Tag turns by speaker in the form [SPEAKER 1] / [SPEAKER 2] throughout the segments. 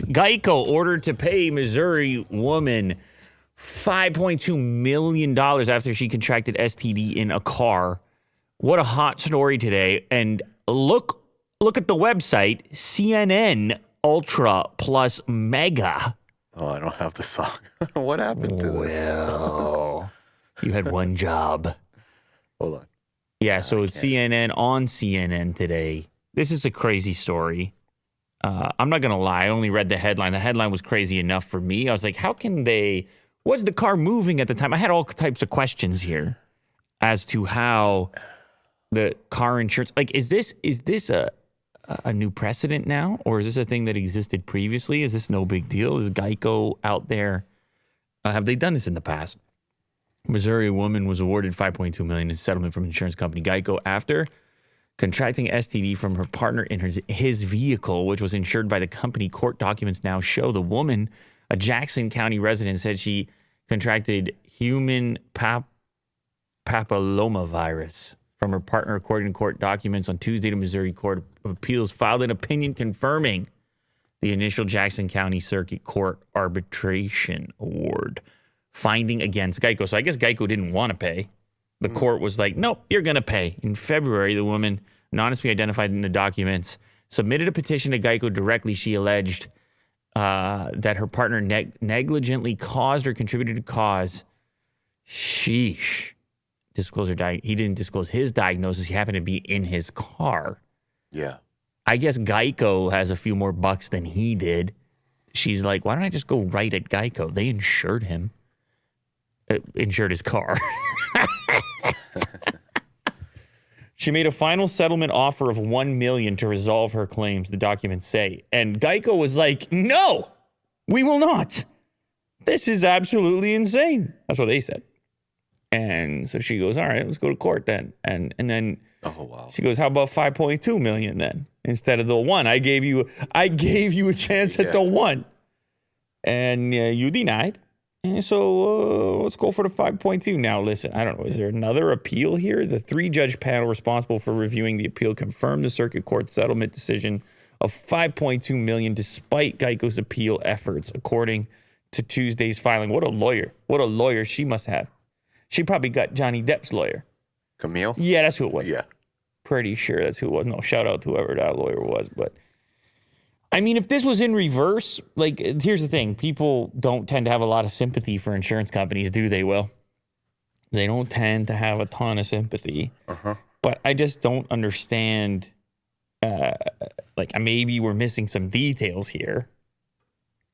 [SPEAKER 1] Geico ordered to pay Missouri woman $5.2 million after she contracted STD in a car. What a hot story today. And look at the website, CNN Ultra Plus Mega.
[SPEAKER 2] Oh, I don't have the song. What happened to this?
[SPEAKER 1] Well, you had one job.
[SPEAKER 2] Hold on.
[SPEAKER 1] Yeah, so it's CNN on CNN today. This is a crazy story. I'm not going to lie. I only read the headline. The headline was crazy enough for me. I was like, how can they... Was the car moving at the time? I had all types of questions here as to how the car insurance... Like, is this a new precedent now? Or is this a thing that existed previously? Is this no big deal? Is Geico out there? Have they done this in the past? Missouri woman was awarded $5.2 million in settlement from insurance company Geico after contracting STD from her partner in his vehicle, which was insured by the company. Court documents now show the woman, a Jackson County resident, said she contracted human papillomavirus from her partner, according to court documents. On Tuesday, the Missouri Court of Appeals filed an opinion confirming the initial Jackson County Circuit Court arbitration award, finding against Geico. So I guess Geico didn't want to pay. The court was like, nope, you're going to pay. In February, the woman, anonymously identified in the documents, submitted a petition to Geico directly. She alleged that her partner negligently caused or contributed to cause. Sheesh. He didn't disclose his diagnosis. He happened to be in his car.
[SPEAKER 2] Yeah.
[SPEAKER 1] I guess Geico has a few more bucks than he did. She's like, why don't I just go right at Geico? They insured him. Insured his car. She made a final settlement offer of $1 million to resolve her claims, the documents say. And Geico was like, no, we will not. This is absolutely insane. That's what they said. And so she goes, all right, let's go to court then. And then she goes, how about $5.2 million then? Instead of the one. I gave you a chance at the one. And you denied. And so let's go for the 5.2. Now, listen, I don't know. Is there another appeal here? The 3-judge panel responsible for reviewing the appeal confirmed the circuit court settlement decision of $5.2 million despite Geico's appeal efforts, according to Tuesday's filing. What a lawyer. What a lawyer she must have. She probably got Johnny Depp's lawyer.
[SPEAKER 2] Camille?
[SPEAKER 1] Yeah, that's who it was.
[SPEAKER 2] Yeah.
[SPEAKER 1] Pretty sure that's who it was. No, shout out to whoever that lawyer was, but... I mean, if this was in reverse, like, here's the thing. People don't tend to have a lot of sympathy for insurance companies, do they, Will? They don't tend to have a ton of sympathy. Uh-huh. But I just don't understand, maybe we're missing some details here.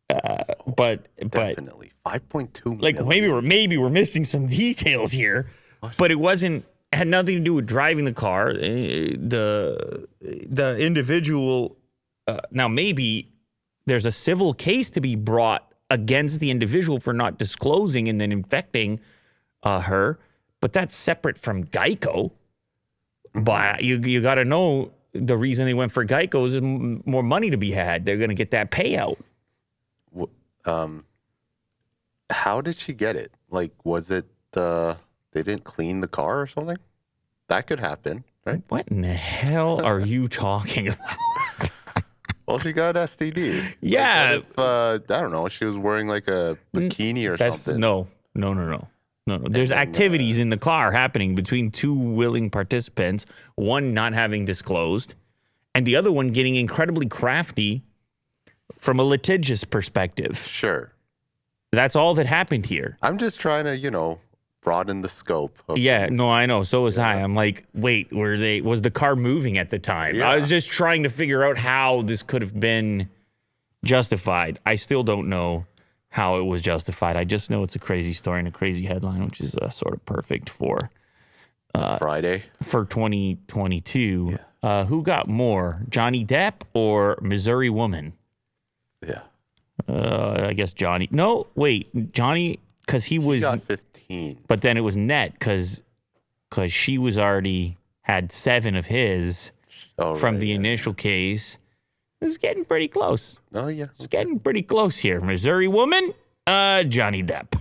[SPEAKER 1] But
[SPEAKER 2] definitely. 5.2 million.
[SPEAKER 1] Like, maybe we're missing some details here. What? But it had nothing to do with driving the car. The individual... now, maybe there's a civil case to be brought against the individual for not disclosing and then infecting her, but that's separate from Geico. But you got to know the reason they went for Geico is more money to be had. They're going to get that payout.
[SPEAKER 2] How did she get it? Like, was it they didn't clean the car or something? That could happen, right?
[SPEAKER 1] What in the hell are you talking about?
[SPEAKER 2] Well, she got STD.
[SPEAKER 1] Yeah.
[SPEAKER 2] Like, I don't know. She was wearing like a bikini or something.
[SPEAKER 1] No. There's activities in the car happening between two willing participants, one not having disclosed, and the other one getting incredibly crafty from a litigious perspective.
[SPEAKER 2] Sure.
[SPEAKER 1] That's all that happened here.
[SPEAKER 2] I'm just trying to, broaden the scope.
[SPEAKER 1] Yeah, no, I know. So was I. I'm like, wait, was the car moving at the time? Yeah. I was just trying to figure out how this could have been justified. I still don't know how it was justified. I just know it's a crazy story and a crazy headline, which is sort of perfect for
[SPEAKER 2] Friday
[SPEAKER 1] for 2022.
[SPEAKER 2] Yeah.
[SPEAKER 1] Who got more, Johnny Depp or Missouri woman?
[SPEAKER 2] Yeah.
[SPEAKER 1] I guess Johnny. No, wait, Johnny, because he got
[SPEAKER 2] 15.
[SPEAKER 1] But then it was net because she was already had 7 of his from the initial case. It's getting pretty close.
[SPEAKER 2] Oh, yeah.
[SPEAKER 1] It's getting pretty close here. Missouri woman, Johnny Depp.